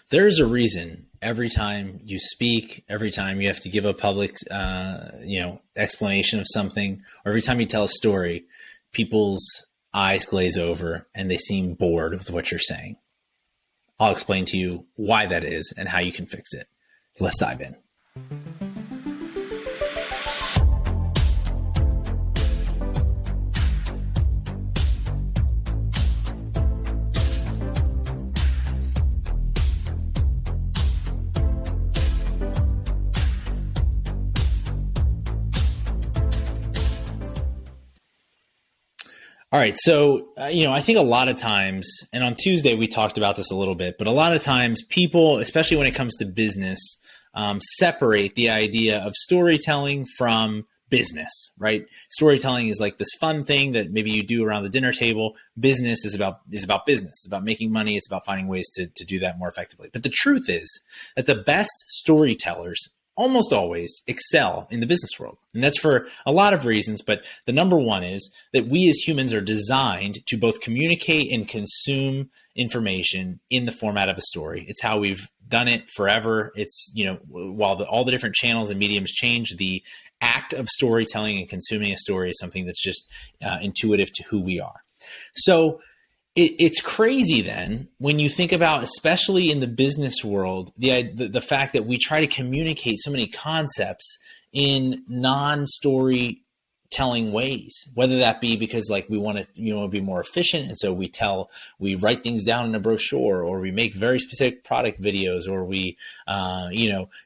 There's a reason every time you speak, every time you have to give a public, explanation of something, or every time you tell a story, people's eyes glaze over and they seem bored with what you're saying. I'll explain to you why that is and how you can fix it. Let's dive in. All right. So, I think a lot of times, and on Tuesday, we talked about this a little bit, but a lot of times people, especially when it comes to business, separate the idea of storytelling from business, right? Storytelling is like this fun thing that maybe you do around the dinner table. Business is about business. It's about making money. It's about finding ways to do that more effectively. But the truth is that the best storytellers almost always excel in the business world. And that's for a lot of reasons, but the number one is that we as humans are designed to both communicate and consume information in the format of a story. It's how we've done it forever. It's, while all the different channels and mediums change, the act of storytelling and consuming a story is something that's just intuitive to who we are. So it's crazy then when you think about, especially in the business world, the fact that we try to communicate so many concepts in non-story telling ways, whether that be because we want to be more efficient, and so we write things down in a brochure, or we make very specific product videos, or we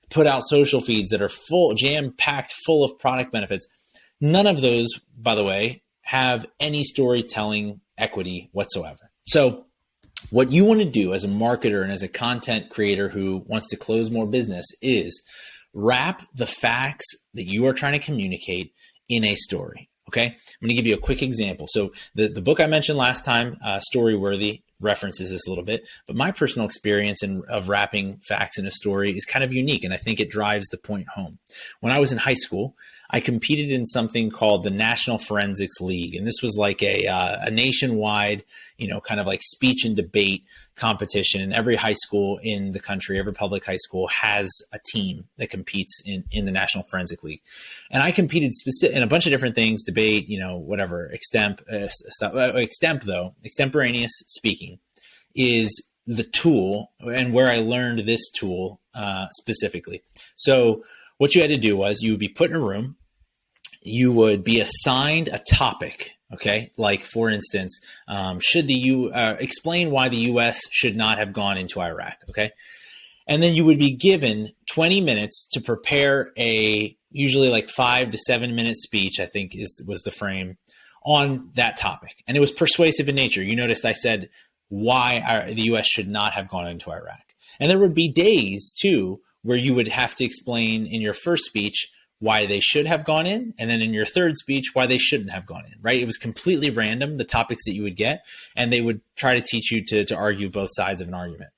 put out social feeds that are jam-packed full of product benefits. None of those, by the way, have any storytelling equity whatsoever. So what you want to do as a marketer and as a content creator who wants to close more business is wrap the facts that you are trying to communicate in a story. Okay. I'm going to give you a quick example. So the book I mentioned last time, Storyworthy, references this a little bit, but my personal experience of wrapping facts in a story is kind of unique, and I think it drives the point home. When I was in high school, I competed in something called the National Forensics League, and this was like a nationwide, kind of like speech and debate competition. Every high school in the country, every public high school has a team that competes in the National Forensic League. And I competed in a bunch of different things, debate, whatever, extemporaneous speaking is the tool, and where I learned this tool specifically. So what you had to do was you would be put in a room, you would be assigned a topic. Okay. Like, for instance, explain why the U.S. should not have gone into Iraq. Okay. And then you would be given 20 minutes to prepare a usually like 5 to 7 minute speech, I think was the frame on that topic. And it was persuasive in nature. You noticed I said why the U.S. should not have gone into Iraq. And there would be days too, where you would have to explain in your first speech why they should have gone in, and then in your third speech, why they shouldn't have gone in, right? It was completely random, the topics that you would get, and they would try to teach you to argue both sides of an argument.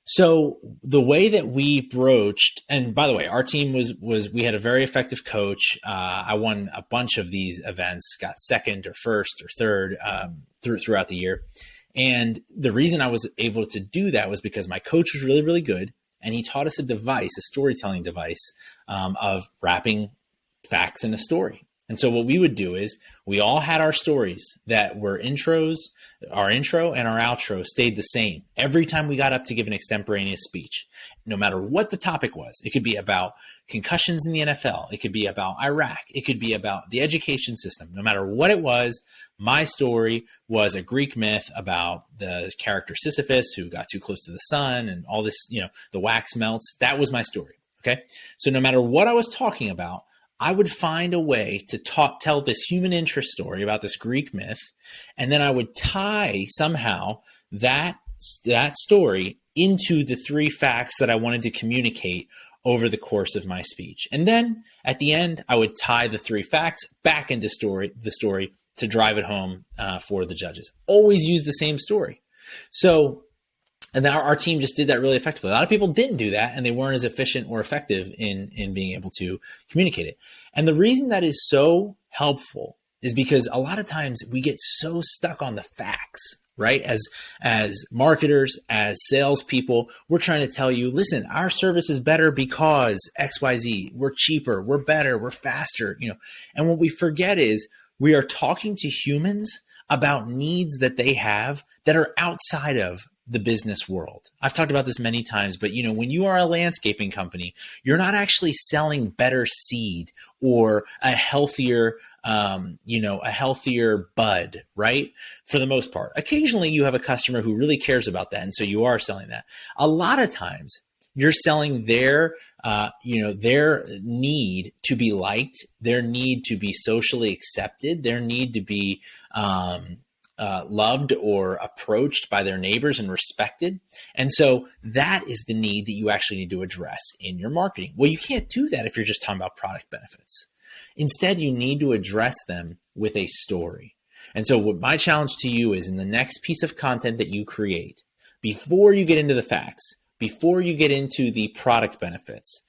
So the way that we broached, and by the way, our team we had a very effective coach. I won a bunch of these events, got second or first or third throughout the year. And the reason I was able to do that was because my coach was really, really good. And he taught us a storytelling device of wrapping facts in a story. And so what we would do is we all had our stories that were intros. Our intro and our outro stayed the same every time we got up to give an extemporaneous speech, no matter what the topic was. It could be about concussions in the NFL. It could be about Iraq. It could be about the education system. No matter what it was, my story was a Greek myth about the character Sisyphus who got too close to the sun and all this, the wax melts. That was my story. Okay. So no matter what I was talking about, I would find a way to tell this human interest story about this Greek myth, and then I would tie somehow that story into the three facts that I wanted to communicate over the course of my speech. And then at the end, I would tie the three facts back into the story to drive it home for the judges. Always use the same story. So, and our team just did that really effectively. A lot of people didn't do that, and they weren't as efficient or effective in being able to communicate it. And the reason that is so helpful is because a lot of times we get so stuck on the facts, right? As marketers, as salespeople, we're trying to tell you, listen, our service is better because XYZ. We're cheaper, we're better, we're faster, And what we forget is we are talking to humans about needs that they have that are outside of the business world. I've talked about this many times, but when you are a landscaping company, you're not actually selling better seed or a healthier bud, right? For the most part. Occasionally you have a customer who really cares about that, and so you are selling that. A lot of times you're selling their need to be liked, their need to be socially accepted, their need to be loved or approached by their neighbors and respected. And so that is the need that you actually need to address in your marketing. Well, you can't do that if you're just talking about product benefits. Instead, you need to address them with a story. And so what my challenge to you is, in the next piece of content that you create, before you get into the facts, before you get into the product benefits,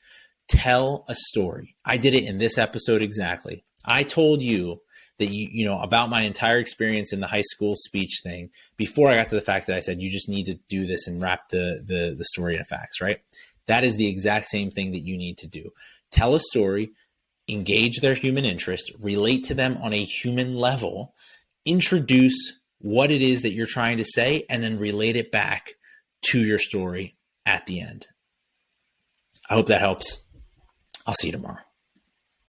tell a story. I did it in this episode exactly. I told you that about my entire experience in the high school speech thing before I got to the fact that I said you just need to do this and wrap the story into facts, right? That is the exact same thing that you need to do. Tell a story, engage their human interest, relate to them on a human level, introduce what it is that you're trying to say, and then relate it back to your story at the end. I hope that helps. I'll see you tomorrow.